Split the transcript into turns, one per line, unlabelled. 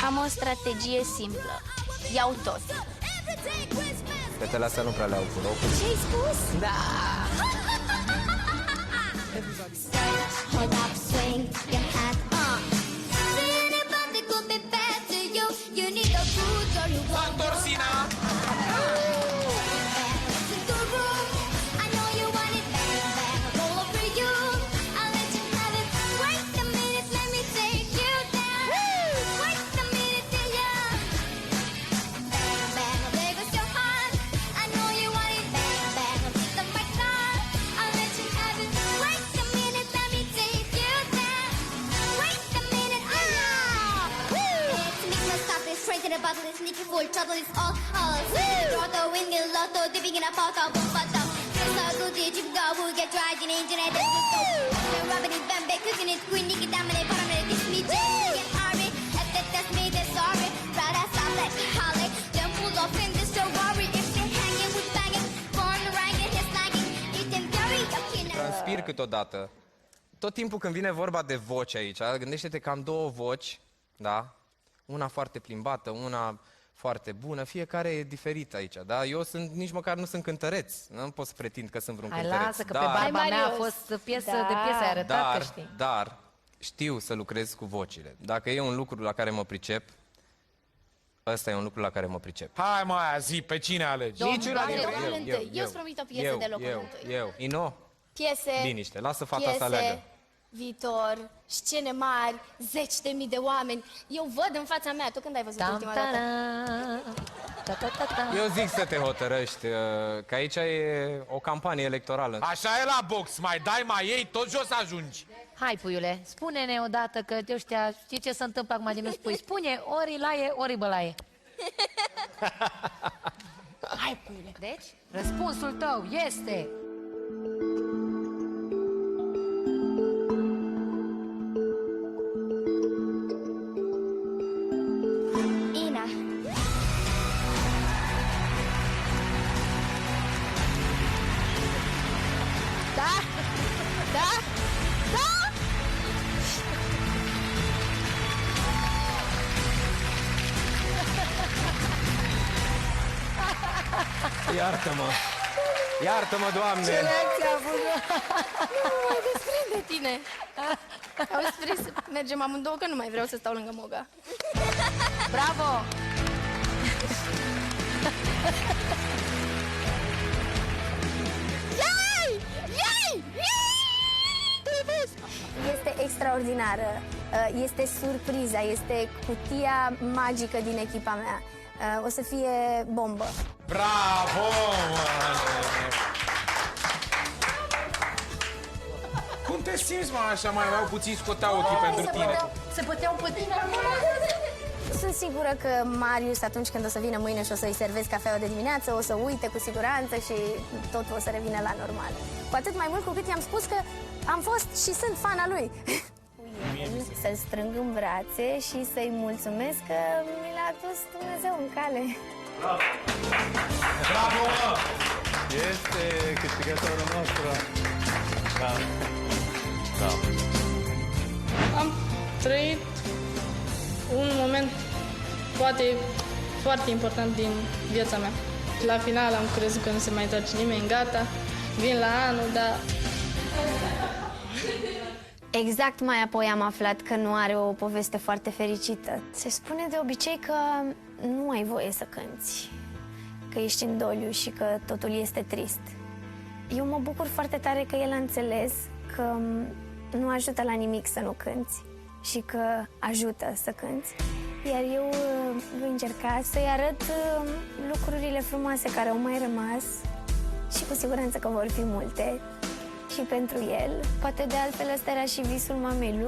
Am o strategie simplă. Iau tot.
Fetele astea nu prea le-au cu loc.
Ce-ai spus?
Da!
Hold up, swing your hand on. Anybody could be bad to you. You need a good girl who won't
Torsina!
listen to room. I know you want it bang bang all over you. I'll let you have it. Wait a minute, let me take you down. Wait a minute, till ya. Bang bang, there goes your heart. I know you want it bang bang. Pick up my car. I'll let you have it. Wait a minute, let me take you down. Wait a minute, It's me, no stop it. Straight to the bottle, it's sneaky full trouble. It's all. Draw the wind, get lotto, dipping in a pot of butter. Just a good day, you go, we'll get dried in engine and then we go. Rubbing it, bam, back, cooking it, queen, nigga, dominate, paramedic, this me, get hurry. If that's me, then sorry. Right outside like Holly. Then pull off in this, don't worry. If they're hanging, we're banging. Born ragged, he's snagging. It can carry up in a...
Transpir câteodată. Tot timpul când vine vorba de voci aici, gândește-te că am două voci, da? Una foarte plimbată, una foarte bună, fiecare e diferit aici, da? Eu sunt, nici măcar nu sunt cântăreț, nu pot să pretind că sunt vreun
Hai,
cântăreț.
lasă, că pe barba mea a fost piesă de piesă, ai arătat că știi.
Dar știu să lucrez cu vocile. Dacă e un lucru la care mă pricep, ăsta e un lucru la care mă pricep.
Hai mai zi, pe cine alegi?
Locul întâi. Eu îți promit o piesă de locul întâi.
Eu. Ino?
Piese,
Liniște, lasă fata să aleagă.
viitor, scene mari, 10.000 de oameni. Eu văd în fața mea. Tu când ai văzut ultima dată?
Eu zic să te hotărăști, că aici e o campanie electorală.
Așa e la box, mai dai, mai iei, tot jos ajungi.
Hai, puiule, spune-ne odată că de ăștia, știi ce se întâmplă acum de nu spui? Spune ori laie, ori bălaie. Hai, puiule. Deci, răspunsul tău este...
Ina.
Da? Da? Da?
Iartă-mă! Iartă-mă, Doamne!
Ce reacție a avut?
Nu mai desprinde tine. Auzi, trebuie să mergem amândouă, că nu mai vreau să stau lângă Moga.
Bravo!
Este extraordinară, este surpriza, este cutia magică din echipa mea. O să fie bombă.
Bravo, Cum te simți, mă, așa? Mai erau puțin, scoteau ochii pentru tine.
Se puteau pe tine.
Sunt sigură că Marius, atunci când o să vină mâine și o să-i servezi cafeaua de dimineață, o să uite cu siguranță și totul o să revină la normal. Cu atât mai mult cu cât i-am spus că am fost și sunt fana lui. Să-l strâng în brațe și să-i mulțumesc că mi l-a adus Dumnezeu în cale.
Bravo, mă!
Este câștigătorul nostru. Da. Da.
Am trăit un moment poate foarte important din viața mea. La final am crezut că nu se mai întoarce nimeni, gata, vin la anul, dar...
Exact mai apoi am aflat că nu are o poveste foarte fericită. Se spune de obicei că nu ai voie să cânți, că ești în doliu și că totul este trist. Eu mă bucur foarte tare că el a înțeles că nu ajută la nimic să nu cânți și că ajută să cânți. Iar eu voi încerca să-i arăt lucrurile frumoase care au mai rămas și cu siguranță că vor fi multe și pentru el. Poate de altfel ăsta era și visul mamei lui.